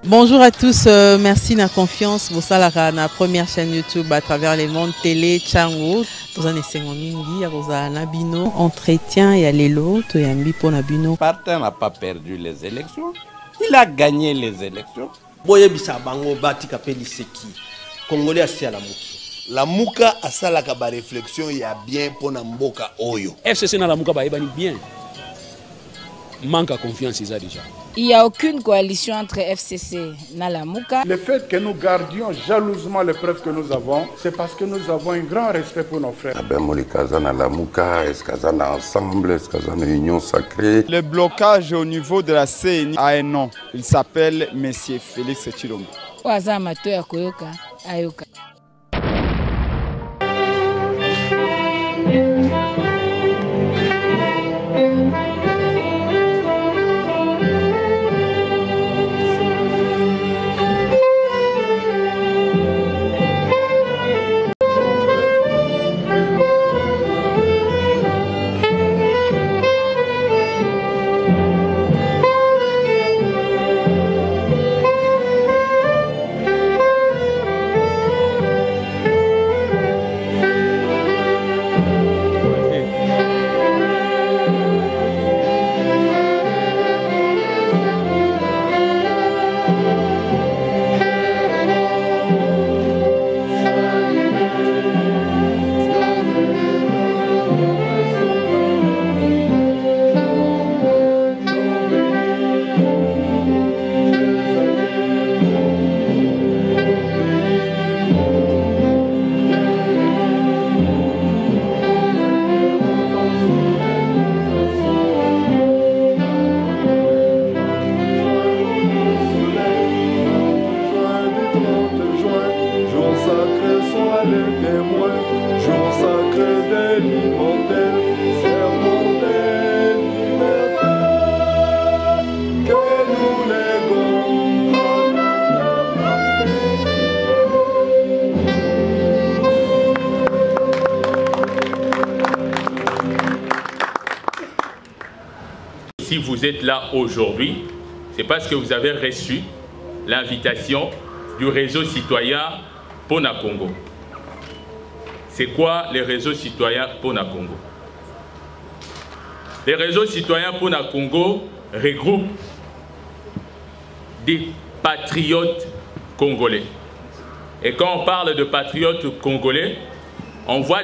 Bonjour à tous, merci de la confiance. Vous savez, la première chaîne YouTube à travers les mondes télé, Tchango. Dans un essai mingi, Nabino, entretien et allélo, Toyambi pour Nabino. Partin n'a pas perdu les élections, il a gagné les élections. Boye bisa bango bati kapeli seki. Congolais asi à la muki. La muka asala kaba réflexion ya bien pour mboka oyo. FCC na la muka ba ebani bien. Manque à confiance déjà. Il n'y a aucune coalition entre FCC et Nalamuka. Le fait que nous gardions jalousement les preuves que nous avons, c'est parce que nous avons un grand respect pour nos frères. Ensemble, union sacrée. Le blocage au niveau de la CNI a un nom. Il s'appelle Monsieur Félix Tshilombo. Si vous êtes là aujourd'hui, c'est parce que vous avez reçu l'invitation du réseau citoyen Pona Congo. C'est quoi les réseaux citoyens Pona Congo? Les réseaux citoyens Pona Congo regroupent des patriotes congolais. Et quand on parle de patriotes congolais, on voit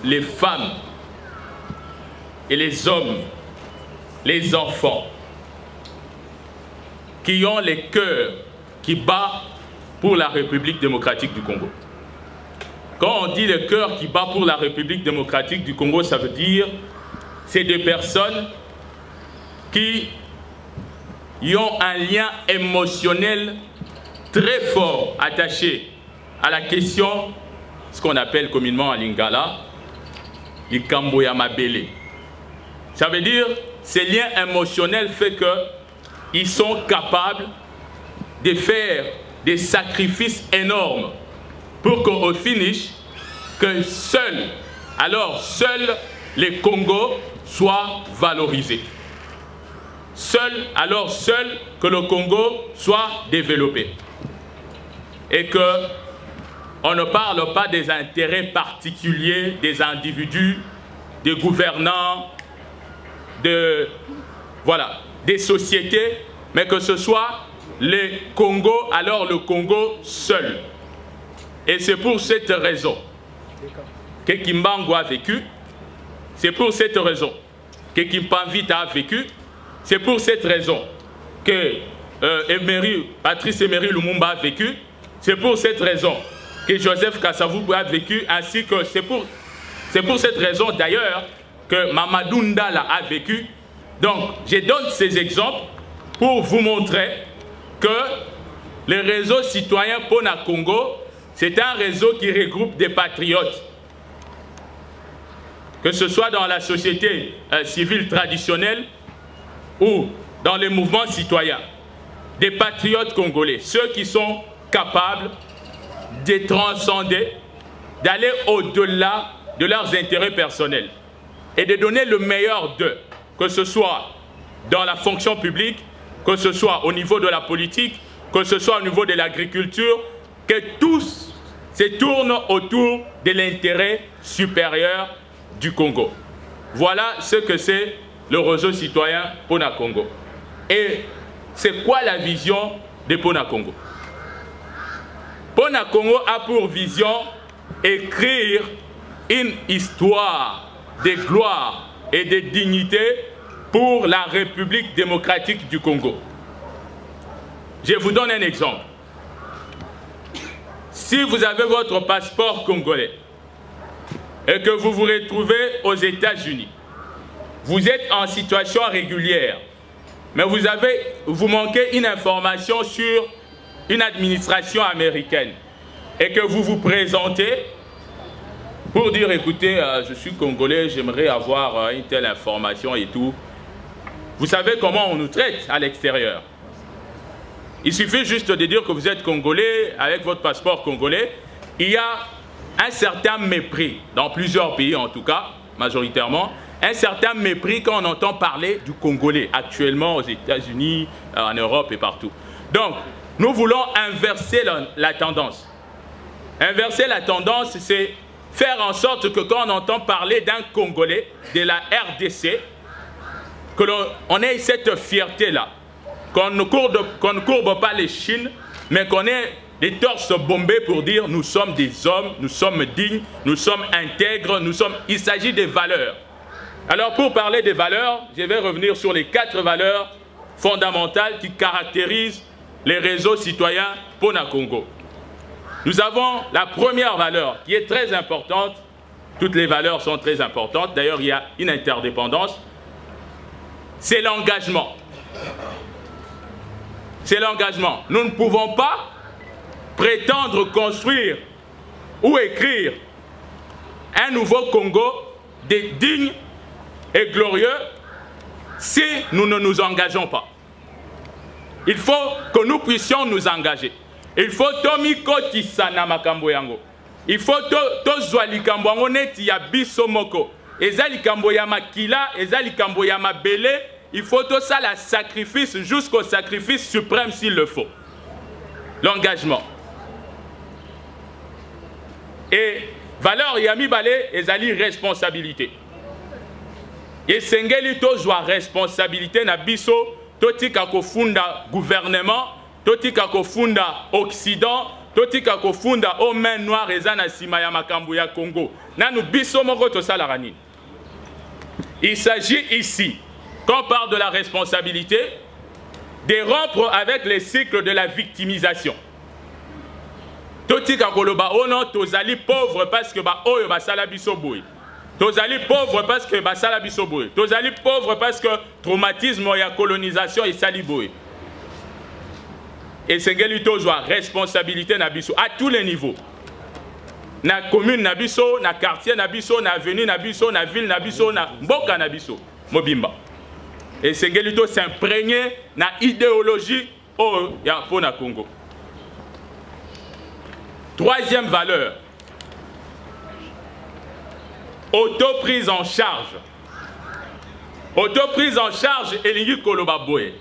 les femmes et les hommes, les enfants qui ont les cœurs qui battent pour la République démocratique du Congo. Quand on dit le cœur qui bat pour la République démocratique du Congo, ça veut dire c'est des personnes qui ont un lien émotionnel très fort attaché à la question, ce qu'on appelle communément en lingala, les Kamboya-Mabele. Ça veut dire ces liens émotionnels font qu'ils sont capables de faire des sacrifices énormes pour qu'au finish, que seuls les Congos soient valorisés. Seul que le Congo soit développé. Et qu'on ne parle pas des intérêts particuliers des individus, des gouvernants, des sociétés, mais que ce soit les Congo, alors le Congo seul. Et c'est pour cette raison que Kimbangu a vécu, c'est pour cette raison que Kimpavita a vécu, c'est pour cette raison que Patrice Emery Lumumba a vécu, c'est pour cette raison que Joseph Kasavubu a vécu, ainsi que c'est pour cette raison d'ailleurs que Mamadou Ndala a vécu. Donc, je donne ces exemples pour vous montrer que le réseau citoyen Pona Congo, c'est un réseau qui regroupe des patriotes. Que ce soit dans la société civile traditionnelle ou dans les mouvements citoyens. Des patriotes congolais, ceux qui sont capables de transcender, d'aller au-delà de leurs intérêts personnels et de donner le meilleur d'eux, que ce soit dans la fonction publique, que ce soit au niveau de la politique, que ce soit au niveau de l'agriculture, que tous se tournent autour de l'intérêt supérieur du Congo. Voilà ce que c'est le réseau citoyen Pona Congo. Et c'est quoi la vision de Pona Congo? Pona Congo a pour vision écrire une histoire de gloire et de dignité pour la République démocratique du Congo. Je vous donne un exemple. Si vous avez votre passeport congolais et que vous vous retrouvez aux États-Unis, vous êtes en situation régulière, mais vous manquez une information sur une administration américaine et que vous vous présentez pour dire, écoutez, je suis congolais, j'aimerais avoir une telle information et tout. Vous savez comment on nous traite à l'extérieur. Il suffit juste de dire que vous êtes congolais, avec votre passeport congolais. Il y a un certain mépris, dans plusieurs pays en tout cas, majoritairement, un certain mépris quand on entend parler du Congolais, actuellement aux États-Unis, en Europe et partout. Donc, nous voulons inverser la tendance. Inverser la tendance, c'est faire en sorte que quand on entend parler d'un Congolais, de la RDC, que l'on ait cette fierté-là, qu'on ne courbe pas les chines, mais qu'on ait des torses bombés pour dire nous sommes des hommes, nous sommes dignes, nous sommes intègres, il s'agit des valeurs. Alors pour parler des valeurs, je vais revenir sur les 4 valeurs fondamentales qui caractérisent les réseaux citoyens Pona Congo. Nous avons la première valeur qui est très importante. Toutes les valeurs sont très importantes. D'ailleurs, il y a une interdépendance. C'est l'engagement. C'est l'engagement. Nous ne pouvons pas prétendre construire ou écrire un nouveau Congo digne et glorieux si nous ne nous engageons pas. Il faut que nous puissions nous engager. Il faut Tomi Kotisa na makambo yango. Il faut tozwa likambo yango neti ya biso moko. Eza likambo ya makila, eza likambo ya mabele. Il faut tout ça la sacrifice jusqu'au sacrifice suprême s'il le faut. L'engagement. Et valeur yami balé ezali responsabilité. Et sengeli tozwa responsabilité na biso totika kofunda gouvernement, totika kofunda Occident, totika kofunda aux mains noires ezana sima ya makambo ya Congo. Nanu biso moko to sala nini. Il s'agit ici, quand on parle de la responsabilité, de rompre avec les cycles de la victimisation. Totika koloba ono tozali pauvre parce que ba oyo basala biso boy. Tozali pauvre parce que basala biso boy. Tozali pauvre parce que traumatisme ya colonisation et sali boy. Et sengeli tozwa responsabilité na biso à tous les niveaux. Na commune na biso, na quartier na biso, na avenue na biso, na ville na biso, na mboka na biso, mobimba. Et sengeli to s'imprégner na idéologie o ya Pona Congo. Troisième valeur, auto-prise en charge. Auto-prise en charge elingi koloba boye.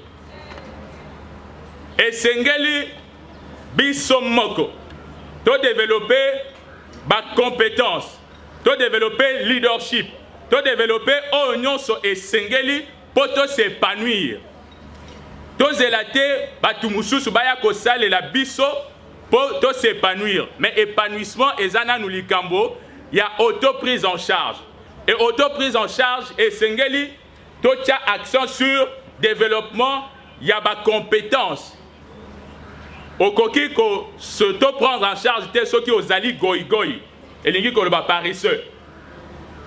Et sengeli biso moko to développer ba compétence, to développer leadership, to développer onyonso et sengeli poto s'épanouir. To zelate batu mususu baya ko salela biso pour tout s'épanouir. Mais épanouissement, ezana nous likambo, il y a auto-prise en charge. Et auto-prise en charge, et sengeli, toute action sur développement, il y a ma compétence. Au coquille, se prendre en charge, c'est ce qui aux alliés goï-goï. Et l'ingi qu'on va paresseux.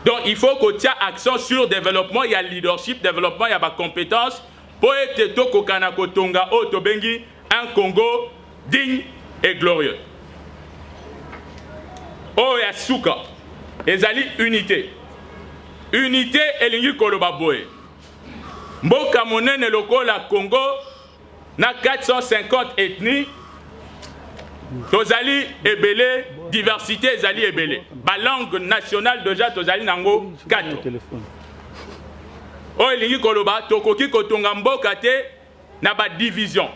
Donc il faut qu'on tient action sur développement, il y a leadership, développement, il y a ma compétence. Pour être toko kanako tonga otobengi, un Congo digne et glorieux. Oh Yasuka, ezali unité. Unité elingi koloba boye. Mboka monene lokola Congo na 450 ethnies. Tozali ebele, diversité ezali ebele. Ba langue nationale déjà tozali nango 4. Oh elingi koloba tokoki kotonga mboka te na ba division.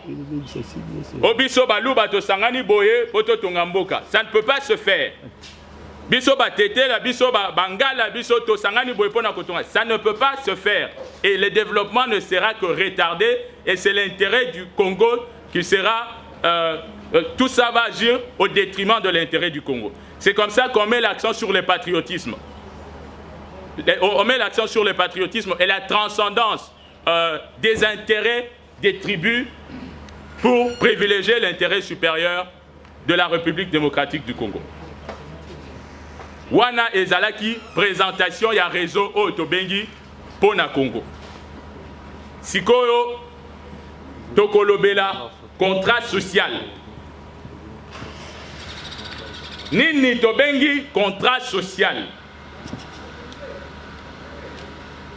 Obiso baluba to sangani boye poto tongamboka. Ça ne peut pas se faire. Biso ba tete la biso ba bangala biso to sangani boye pona kotonga. Ça ne peut pas se faire et le développement ne sera que retardé et c'est l'intérêt du Congo qui sera tout ça va agir au détriment de l'intérêt du Congo. C'est comme ça qu'on met l'accent sur le patriotisme. On met l'accent sur le patriotisme et la transcendance des intérêts des tribus pour privilégier l'intérêt supérieur de la République démocratique du Congo. Wana ezalaki présentation ya réseau Otobengi Pona Congo. Sikoyo Tokolobela contrat social. Nini Tobengi contrat social.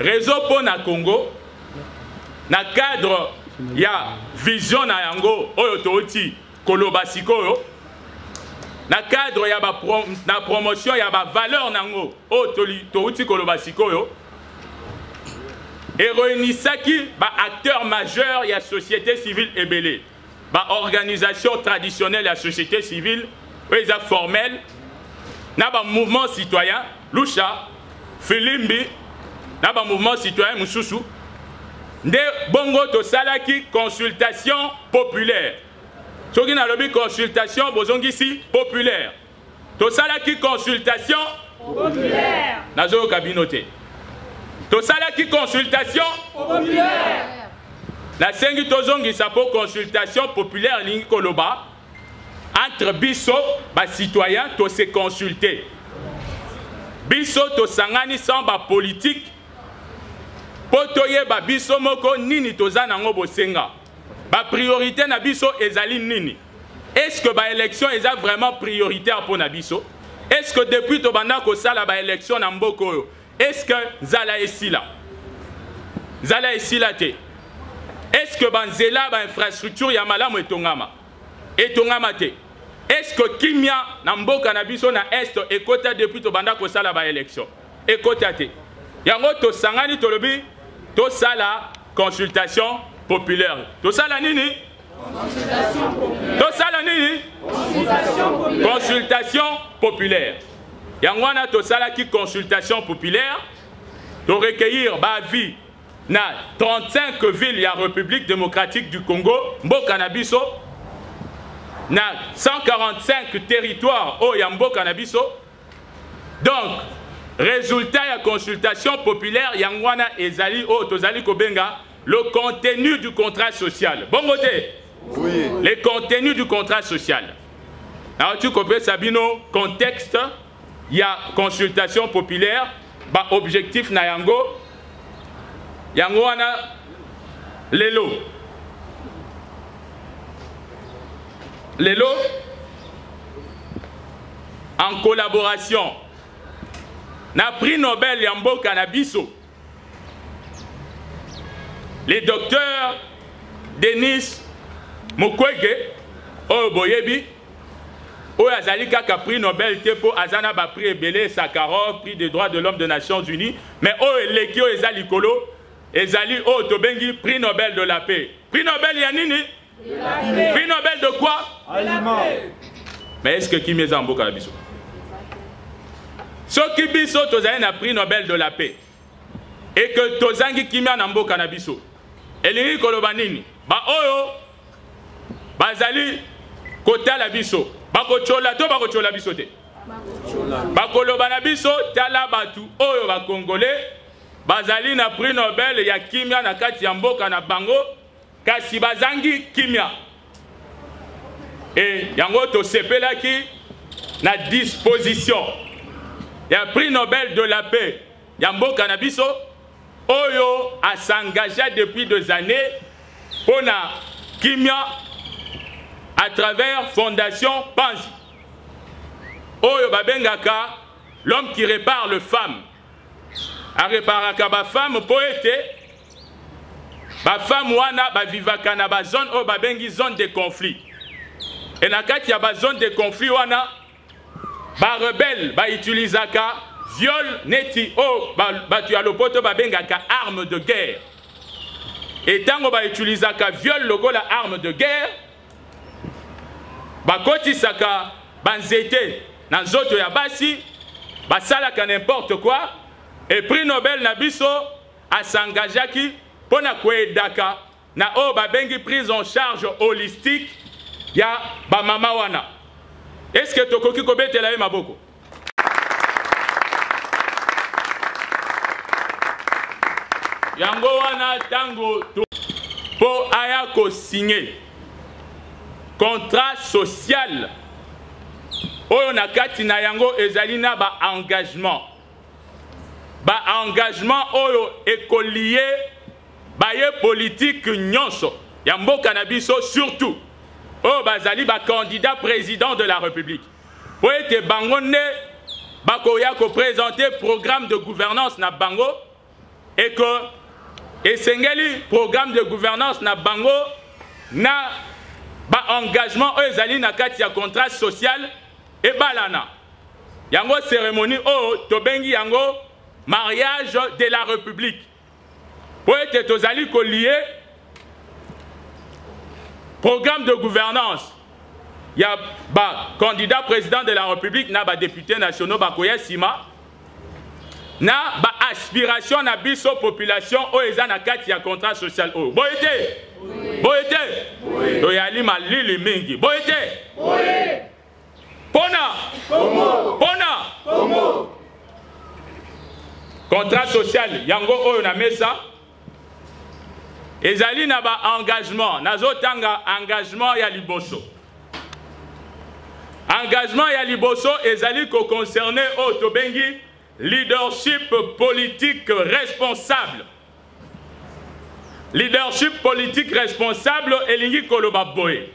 Réseau Pona Congo na cadre ya vision na yango oyo touti koloba sikoyo na cadre ya na promotion ya ba valeur nango oyo touti koloba sikoyo et réunissaki ba acteur majeur ya société civile ebele ba organisation traditionnelle ya société civile oyo formelle na ba mouvement citoyen Lusha Filimbi na ba mouvement citoyen Mususu de bongo to salaki consultation populaire. Soki na lobi consultation bozongi si populaire. To salaki consultation populaire. Nazo kabinote. To salaki consultation populaire. La sengi tozongi sapo consultation populaire lingi koloba entre biso ba citoyen to se consulter. Biso to sangani sans ba politique. Potoye ba biso moko nini toza nango bosenga. Ba priorité na biso ezali nini. Est-ce que ba élection eza vraiment prioritaire pour na biso? Est-ce que depuis to banda ko sala ba élection na mboko yo? Est-ce que zala esila? Zala esila te. Est-ce que banzela ba infrastructure ya malamu etongama? Etongama te. Est-ce que kimia na mboka na biso na est ekota depuis to banda ko sala ba élection? Ekota te. Yango to sangani to lobi to sala consultation populaire. To sala nini? Consultation populaire. To sala nini? Consultation populaire. Consultation populaire. Yangwana to sala ki consultation populaire. To recueillir ba avis na 35 villes ya République démocratique du Congo, mboka na biso. Na 145 territoires au Yambo Canabiso. Donc, résultat de la consultation populaire, Yangwana Ezali au Tozali Kobenga, le contenu du contrat social. Bon côté? Oui. Le contenu du contrat social. Alors, tu comprends, Sabino, contexte, il y a consultation populaire, bah, objectif na Yango, Yangwana Lelo. Lelo, en collaboration, na prix Nobel Yambo Cannabiso, les docteurs Denis Mukwege, Oboyebi, Azali Kaka prix Nobel Tepo Azana ba prix Ebele Sakharov, prix des droits de l'homme des Nations Unies, mais Elekio Ezali Kolo, Ezali Tobengi, prix Nobel de la paix. Prix Nobel Yanini? Prix Nobel de quoi? Aliment. Mais est-ce que Kim Ezambo Kanabiso? Ce qui biso tozali na prix Nobel de la paix et que tozangi kimia na mboka na biso elingi koloba nini ba oyo bazali kotala biso bakochola to bakochola biso te bakoloba na biso tala batu oyo ba congolais bazali na prix Nobel ya kimia na kati ya mboka na bango kasi bazangi kimia et yango to sepelaki na disposition. Il y a un prix Nobel de la paix. Yambo Cannabiso, Oyo a s'engagé depuis 2 années pour la Kimia à travers Fondation Panzi. Oyo Babengaka, l'homme qui répare les femmes. A réparer ba femme poète. Ba femme wana ba vivaka na ba zone o babengi zone de conflit. Et na kati ya ba zone de conflit wana ba rebelle ba utilisaka viol neti o ba tu alopoto ba bengaka arme de guerre et tango ba utilisaka viol lokola arme de guerre bakotisaka banzete na nzoto ya basi basalaka n'importe quoi et prix Nobel na biso asangageaki pona koedaka na o babengi prise en charge holistique ya ba mama wana. Est-ce que tokoki kobetela ye maboko? Yango wana tango po aya ko signer contrat social oyo na kati na yango ezali na ba engagement oyo ekolié ba ye politique nyonso ya mboka na biso, surtout oyo bazali ba candidat président de la République po ete bango ne bakoya ko présenter programme de gouvernance na bango et que esengeli programme de gouvernance na bango na ba engagement oyo ezali na kati ya contrat social et balana yango cérémonie oyo tobengi yango mariage de la République po ete tozali kolié programme de gouvernance ya ba candidat président de la République na ba député nationaux bakoya sima na ba aspiration na biso population oyo eza na kati ya contrat social oyo boyete boyete toyali malili mingi boyete pona contrat social yango oyo na mesa ezali na ba engagement nazotanga engagement ya liboso ezali ko concerner o tobengi leadership politique responsable. Leadership politique responsable elingi koloba boye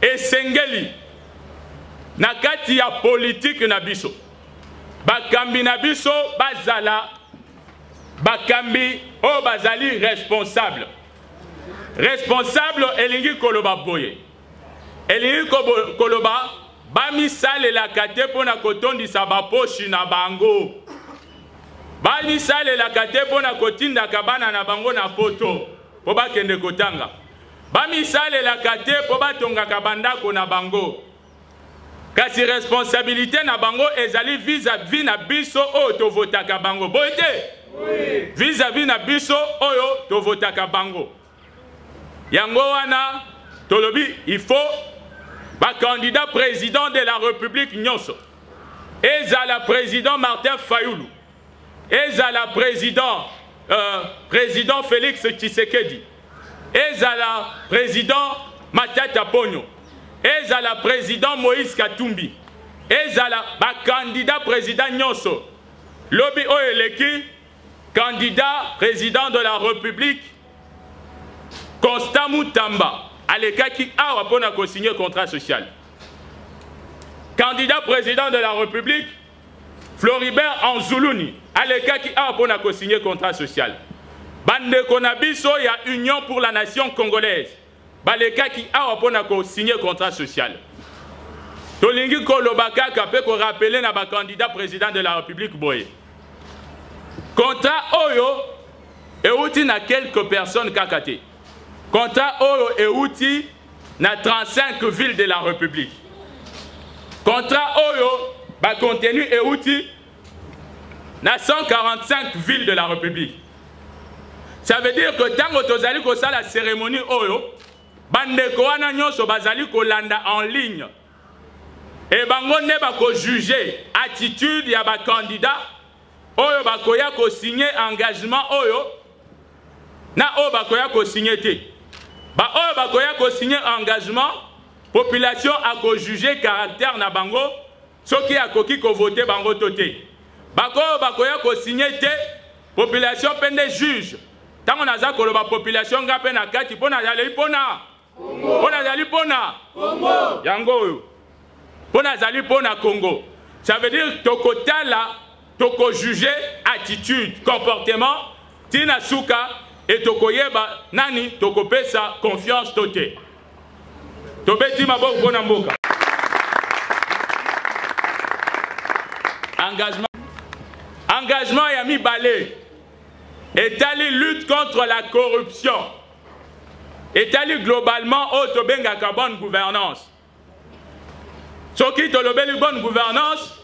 esengeli na kati ya politique na biso bakambi na biso bazala bakambi o bazali responsable elingi koloba boye elingi koloba bamisalelaka te mpo na kotondisa baposhi na bango bamisalelaka te mpo na kotindaka bana na bango na poto mpo bakende kotanga bamisalelaka te mpo batongaka bandako na bango kasi responsabilité na bango ezali vis-à-vis na biso oyo tovotaka bango boye te vis-à-vis na biso oyo tovotaka bango yango wana tolobi il faut ba candidat président de la République nyonso ezala président Martin Fayulu ezala président Félix Tshisekedi ezala président Matata Ponyo ezala président Moïse Katumbi ezala ba candidat président nyonso lobi oyo eleki candidat président de la République Constant Mutamba alekaki awa pona ko signer contrat social. Candidat président de la République Floribert Anzuluni alekaki awa pona ko signer contrat social. Bande konabiso ya Union pour la Nation congolaise balekaki awa pona ko signer contrat social. Tolingi kolobaka kape ko rappeler na ba candidat président de la République boye. Contrat oyo euti na quelques personnes kakate. Contrat oyo euti na 35 villes de la République. Contrat oyo ba contenu euti na 145 villes de la République. Ça veut dire que tango tozali ko sala cérémonie oyo bandeko wana nyonso bazali ko landa en ligne. Et bango ne ba ko juger attitude ya ba candidat oyo ba koya ko signer engagement oyo na oyo ba koya ko signer te. Ba oyo bakoya ko signer engagement population a ko juger caractère na bango soki akoki ko voter bango toté. Bako bakoya ko signer te population pende juge. Tango naza ko loba population ngape na kati pona zali pona. Pona zali pona. Congo. Yango. Pona zali pona Congo. Ça veut dire tokotala toko juger attitude, comportement tina suka et tokoyeba nani tokopesa confiance toté. Tobeti maboko pona mboka. Engagement ya mibale. etali lutte contre la corruption, etali globalement autobengaka bonne gouvernance. Soki tolobeli bonne gouvernance,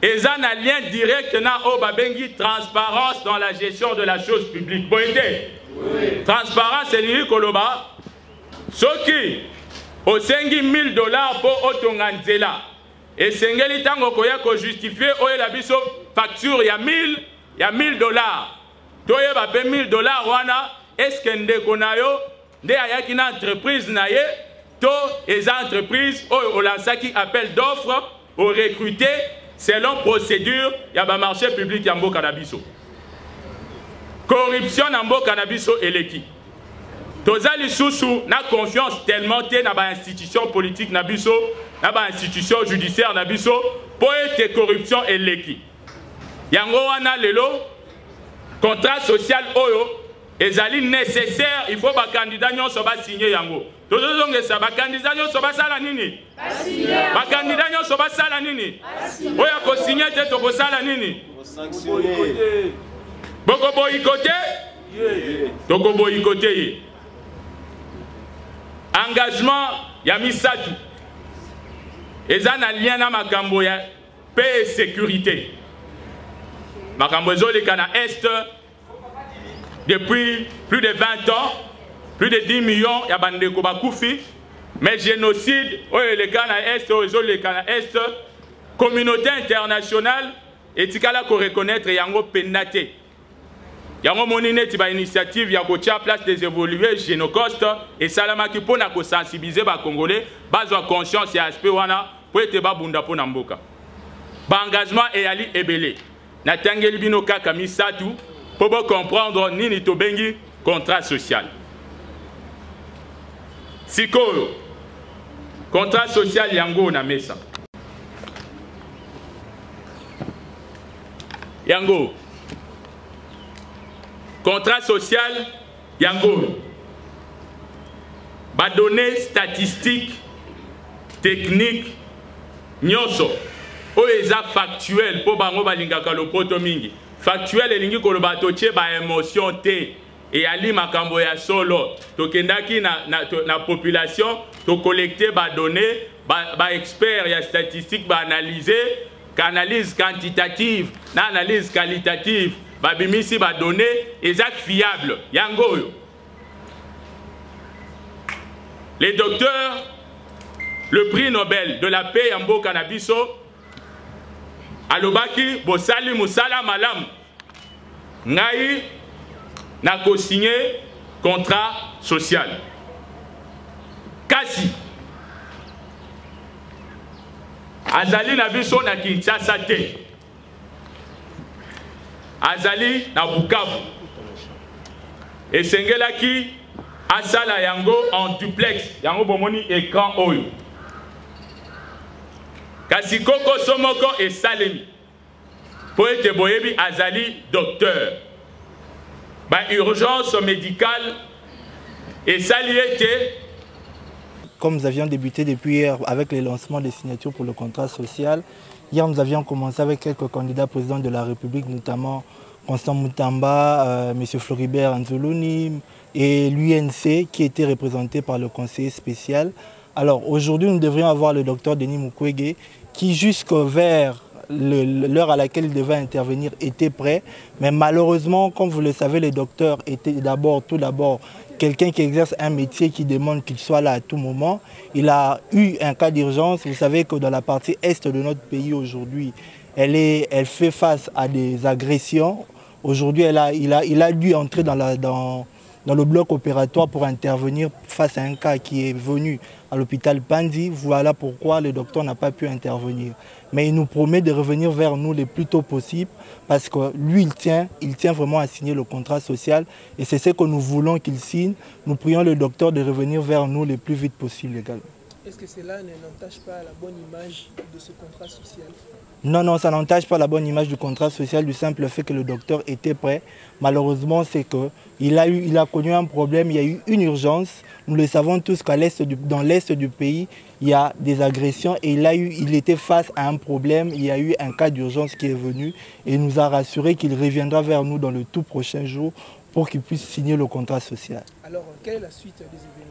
eza un lien direct na obabengi transparence dans la gestion de la chose publique. Boyete. Oui. Transparence c'est li koloba. Soki osengi $1000 pour otonganzela. Et sengeli tango koya ko justifier oye la biso facture ya $1000. Toye ba pe $1000 wana est-ce que ndeko na yo nde ayaki na entreprise na ye to les entreprises au lancaki appel d'offres au recruter selon procédure ya ba marché public ya mboka na biso. Corruption na mboka na biso eleki. Tozali susu na confiance tellement te na ba institution politique na biso, na ba institution judiciaire na biso po ete corruption eleki. Yango wana lelo contrat social oyo ezali nécessaire, il faut ba candidat nyonso ba signer yango. Tozongesa ba candidat nyonso ba sala nini? Ba candidat nyonso ba sala nini? Oya ko signer te to ko sala nini? Boko boyikote? Toko boyikote. Engagement ya misatu. Eza na lien na makambo ya paix et sécurité. Makambo ezoleka na Est depuis plus de 20 ans, plus de 10 millions ya bandeko bakufi, mais génocide oyo le cas na Est, oyo le cas na Est, communauté internationale etikala ko reconnaître yango pendate. Yango monine ti ba initiative ya ko tia place des évoluer génocoste et salamaki pona ko sensibiliser ba congolais bazwa conscience ya aspect wana po ete ba bunda pona mboka. Ba engagement e ali ebele. Na tangeli bino kaka misatu pour comprendre nini tobengi contrat social. Sikoyo contrat social yango na mesa. Yango contrat social yango ba données statistiques techniques nyonso o eza factuel po bango balingaka lopoto mingi. Factuel elingi koloba toche ba émotion te et ali makambo ya solo tokendaki na population to collecter ba données ba expert ya statistique ba analyser qu'analyse quantitative na analyse qualitative ba bimisi ba données exact fiable yango. Les docteurs le prix Nobel de la paix en mboka na biso alobaki bosali musala malam ngai na ko signer contrat social kasi azali na biso na Kinshasa te, azali na Bukavu esengelaki asala yango en duplex yango bomoni écran oyo kasi koko somoko esalemi po ete boyebi azali docteur ba urgence médicale esali ete. Comme nous avions débuté depuis hier avec les lancements des signatures pour le contrat social, hier nous avions commencé avec quelques candidats présidents de la République, notamment Constant Moutamba, M. Floribert Anzoulouni et l'UNC qui était représenté par le conseiller spécial. Alors aujourd'hui, nous devrions avoir le docteur Denis Mukwege qui jusqu'au vers l'heure à laquelle il devait intervenir était prêt. Mais malheureusement, comme vous le savez, le docteur était tout d'abord quelqu'un qui exerce un métier qui demande qu'il soit là à tout moment. Il a eu un cas d'urgence. Vous savez que dans la partie est de notre pays aujourd'hui, elle fait face à des agressions. Aujourd'hui, il a dû entrer dans le bloc opératoire pour intervenir face à un cas qui est venu à l'hôpital Panzi. Voilà pourquoi le docteur n'a pas pu intervenir. Mais il nous promet de revenir vers nous le plus tôt possible parce que lui, il tient vraiment à signer le contrat social et c'est ce que nous voulons qu'il signe. Nous prions le docteur de revenir vers nous le plus vite possible également. Est-ce que cela n'entache pas la bonne image de ce contrat social? Non, non, ça n'entache pas la bonne image du contrat social du simple fait que le docteur était prêt. Malheureusement, c'est qu'il a connu un problème, il y a eu une urgence. Nous le savons tous qu'à dans l'est du pays, il y a des agressions et il était face à un problème. Il y a eu un cas d'urgence qui est venu et il nous a rassuré qu'il reviendra vers nous dans le tout prochain jour pour qu'il puisse signer le contrat social. Alors, quelle est la suite des événements?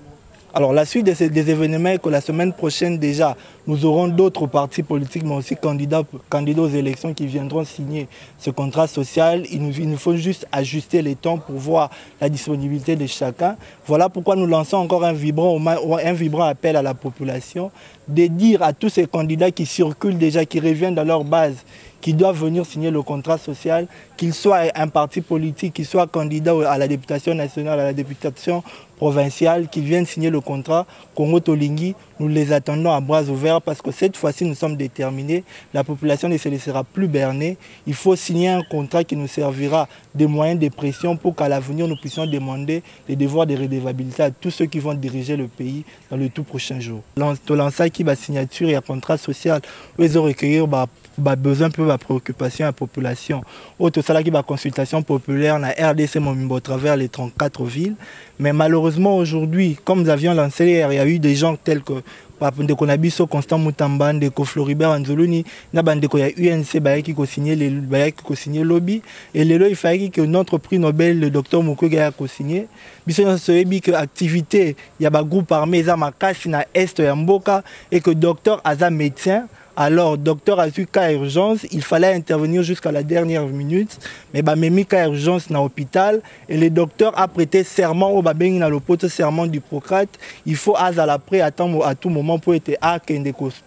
Alors la suite des événements est que la semaine prochaine déjà, nous aurons d'autres partis politiques, mais aussi candidats aux élections qui viendront signer ce contrat social. Il nous faut juste ajuster les temps pour voir la disponibilité de chacun. Voilà pourquoi nous lançons encore un vibrant appel à la population de dire à tous ces candidats qui circulent déjà, qui reviennent dans leur base, qui doivent venir signer le contrat social, qu'ils soient un parti politique, qu'ils soient candidats à la députation nationale, à la députation provinciale, qu'ils viennent signer le contrat Congo Tolingi. Nous les attendons à bras ouverts parce que cette fois-ci, nous sommes déterminés. La population ne se laissera plus berner. Il faut signer un contrat qui nous servira de moyens de pression pour qu'à l'avenir, nous puissions demander les devoirs de redevabilité à tous ceux qui vont diriger le pays dans le tout prochain jour. Lancer qui va signature et un contrat social, ils ont recueillir besoin peu de préoccupation à la population. Autre ça qui va consultation populaire na RDC Momimbo à travers les 34 villes. Mais malheureusement aujourd'hui, comme nous avions lancé hier, il y a eu des gens tels que Ndeko Nabiso, Constant Moutamba, Ndeko Floribert Anzoluni, Ndeko ya UNC qui a signé lobby. Et le il fallait que notre prix Nobel, le docteur Mukwege, a signé. Biso sebi que activité, il y a un groupe armé, za makasi na est ya mboka et que docteur Aza médecin. Alors, docteur a eu cas urgence, il fallait intervenir jusqu'à la dernière minute, mais même cas urgence dans l'hôpital, et le docteur a prêté serment au babeng dans le pote serment d'Hippocrate. Il faut à l'après attendre à tout moment pour être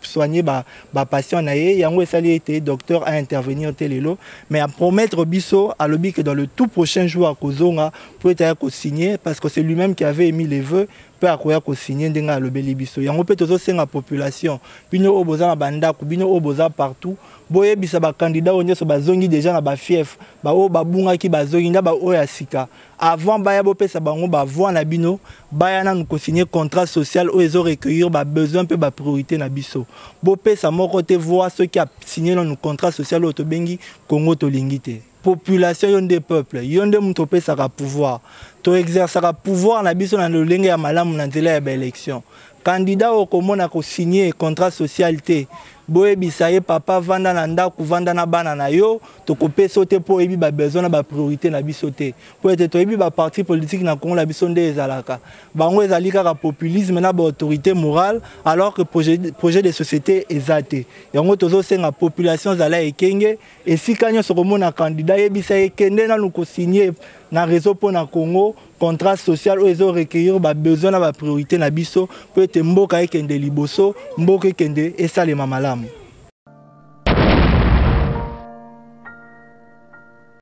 soigner les patients. Il y a un docteur à intervenir télélo, mais à promettre biso à l'objet que dans le tout prochain jour à Kozonga pour être signé, parce que c'est lui-même qui avait émis les vœux. Peut akoya ko signer ndenga lobeli biso yango pe tozo senga population bino oboza na bandako bino oboza partout boye bisa ba candidat onyeso bazongi déjà na ba fief ba o babunga ki bazongi na ba oya sika avant baya bopesa bango ba voix na bino baya na ko signer contrat social o ezo recueillir ba besoin pe ba priorité na biso bopesa moko te voix ceux qui a signé le contrat social au tobengi Congo Tolingi te population yon des peuples yon de muto pesa ka pouvoir to exercer ka pouvoir na biso na lolenge ya malamu na nzela ya ba élection candidat au komona ko signer contrat social te boye bisaye papa vanda na ndako vanda na bana na yo to kopé sauter pour ebi ba besoin na ba priorité na biso te pour être to ebi ba parti politique na Congo la biso nde ezalaka bango ezali kaka populisme na ba autorité morale alors que projet de société ezate yango tozo senga population zala ekenge esika nyo sokomona candidat ebisaye kende na ko signer na réseau pour na Congo contrat social où ils ont recueillir ba besoin na ba priorité na biso pour être mboka ekende liboso mboka ekende et ça les mamalamu.